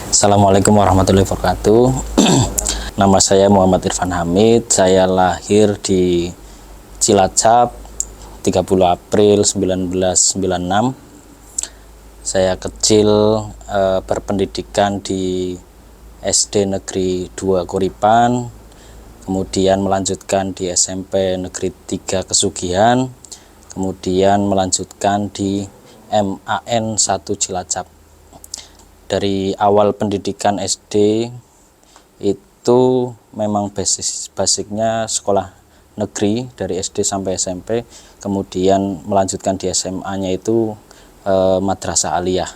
Assalamualaikum warahmatullahi wabarakatuh. Nama saya Muhammad Irfan Hamid. Saya lahir di Cilacap 30 April 1996. Saya kecil berpendidikan di SD Negeri 2 Kuripan, kemudian melanjutkan di SMP Negeri 3 Kesugihan, kemudian melanjutkan di MAN 1 Cilacap. Dari awal pendidikan SD itu memang basicnya sekolah negeri dari SD sampai SMP, kemudian melanjutkan di SMA-nya itu Madrasah Aliyah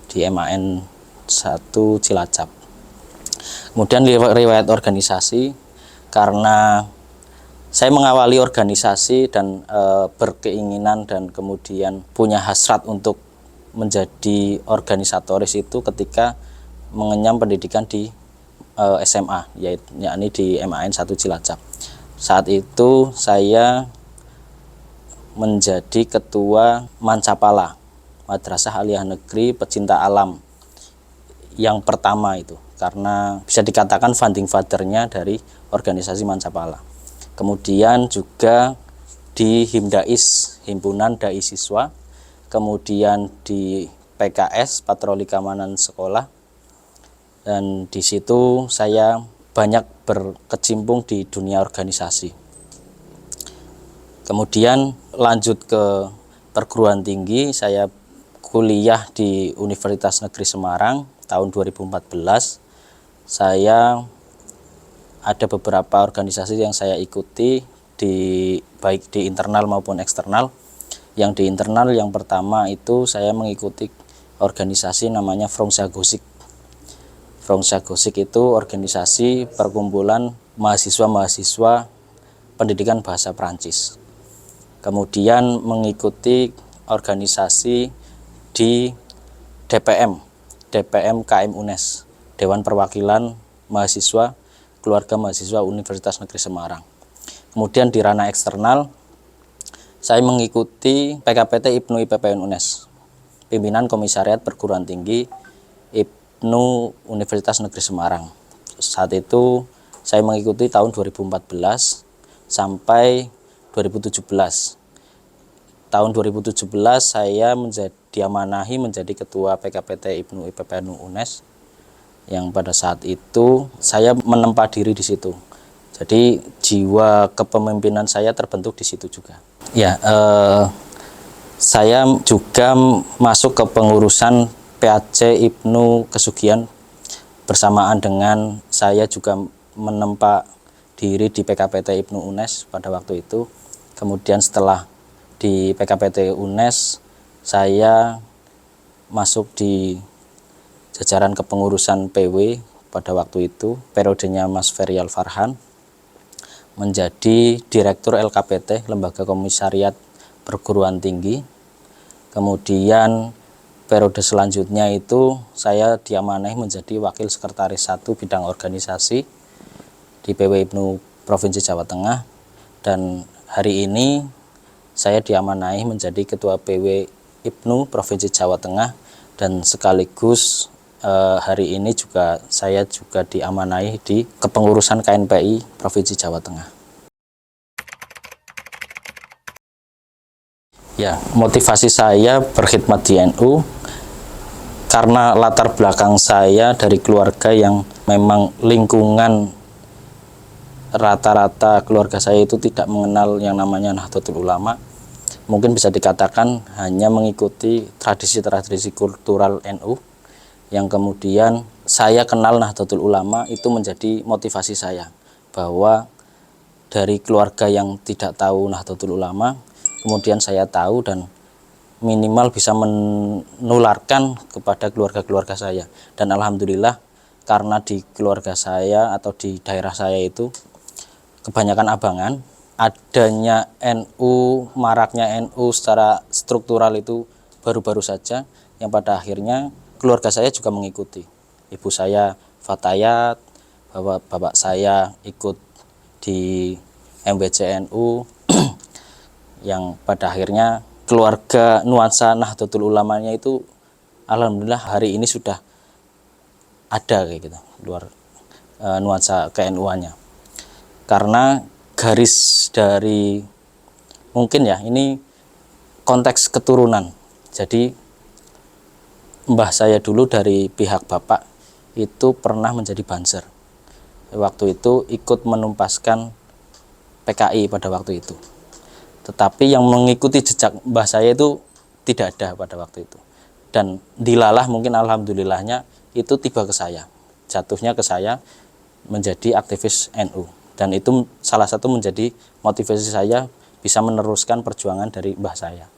di MAN 1 Cilacap. Kemudian riwayat organisasi, karena saya mengawali organisasi dan berkeinginan dan kemudian punya hasrat untuk menjadi organisatoris itu ketika mengenyam pendidikan di SMA, yakni di MAN 1 Cilacap. Saat itu saya menjadi ketua Mancapala, Madrasah Aliyah Negeri Pecinta Alam yang pertama itu, karena bisa dikatakan founding father-nya dari organisasi Mancapala. Kemudian juga di Himdais, Himpunan Dai Siswa, kemudian di PKS, Patroli Keamanan Sekolah, dan di situ saya banyak berkecimpung di dunia organisasi. Kemudian lanjut ke perguruan tinggi, saya kuliah di Universitas Negeri Semarang tahun 2014. Saya ada beberapa organisasi yang saya ikuti, baik di internal maupun eksternal. Yang di internal, yang pertama itu saya mengikuti organisasi namanya Frongsa Gosik. Frongsa Gosik itu organisasi perkumpulan mahasiswa-mahasiswa pendidikan bahasa Prancis. Kemudian mengikuti organisasi di DPM KM UNES, Dewan Perwakilan Mahasiswa Keluarga Mahasiswa Universitas Negeri Semarang. Kemudian di ranah eksternal, saya mengikuti PKPT IPNU IPPN UNES, Pimpinan Komisariat Perguruan Tinggi IPNU Universitas Negeri Semarang. Saat itu saya mengikuti tahun 2014 sampai 2017. Tahun 2017 saya diamanahi menjadi Ketua PKPT IPNU IPPN UNES, yang pada saat itu saya menempa diri di situ. Jadi jiwa kepemimpinan saya terbentuk di situ juga. Ya, saya juga masuk ke pengurusan PAC IPNU Kesugihan bersamaan dengan saya juga menempa diri di PKPT IPNU UNES pada waktu itu. Kemudian setelah di PKPT UNES, saya masuk di jajaran kepengurusan PW pada waktu itu, periodenya Mas Ferial Farhan, menjadi Direktur LKPT, Lembaga Komisariat Perguruan Tinggi. Kemudian periode selanjutnya itu saya diamanahi menjadi Wakil Sekretaris 1 Bidang Organisasi di PW IPNU Provinsi Jawa Tengah, dan hari ini saya diamanahi menjadi Ketua PW IPNU Provinsi Jawa Tengah, dan sekaligus hari ini juga saya juga diamanahi di kepengurusan KNPI Provinsi Jawa Tengah. Ya, motivasi saya berkhidmat di NU karena latar belakang saya dari keluarga yang memang lingkungan rata-rata keluarga saya itu tidak mengenal yang namanya Nahdlatul Ulama. Mungkin bisa dikatakan hanya mengikuti tradisi-tradisi kultural NU, yang kemudian saya kenal Nahdlatul Ulama itu menjadi motivasi saya, bahwa dari keluarga yang tidak tahu Nahdlatul Ulama, kemudian saya tahu dan minimal bisa menularkan kepada keluarga-keluarga saya. Dan alhamdulillah, karena di keluarga saya atau di daerah saya itu kebanyakan abangan, adanya NU, maraknya NU secara struktural itu baru-baru saja, yang pada akhirnya keluarga saya juga mengikuti. Ibu saya Fatayat, bapak saya ikut di MBCNU, yang pada akhirnya keluarga nuansa Nahdlatul Ulamanya itu alhamdulillah hari ini sudah ada kayak gitu, nuansa ke-NU-annya. Karena garis dari, mungkin ya ini konteks keturunan. Jadi mbah saya dulu dari pihak bapak itu pernah menjadi Banser. Waktu itu ikut menumpaskan PKI pada waktu itu. Tetapi yang mengikuti jejak mbah saya itu tidak ada pada waktu itu. Dan dilalah, mungkin alhamdulillahnya itu tiba ke saya. Jatuhnya ke saya menjadi aktivis NU. Dan itu salah satu menjadi motivasi saya bisa meneruskan perjuangan dari mbah saya.